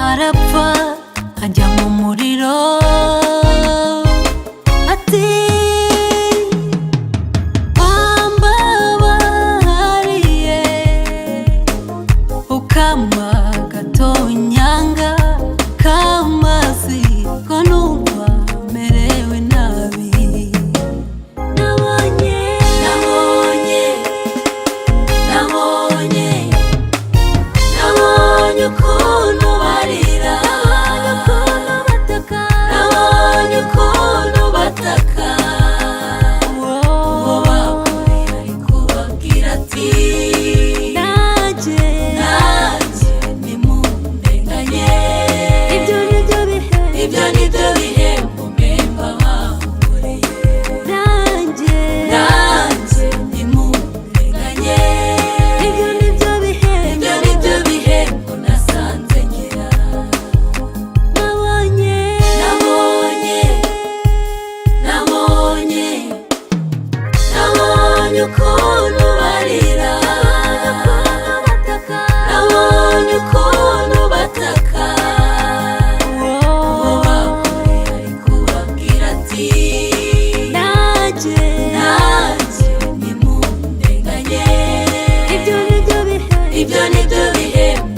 arapfa ajya mu muriro ati wambabariye ukama gatonyanga kamazi ko numva merewe nabi nabonye ukuntu barira nabonye ukuntu bataka uwo bakoreye ari kubabwira ati nanjye nimundenganye ibyo nibyo bihembo mpemba bakoreye nanjye nimundenganye ibyo nibyo bihembo nasanze ngira nabonye ukuntu barira nabonye ukuntu bataka uwo bakoreye ari kubabwira ati nanjye nimundenganye ibyo nibyo bihembo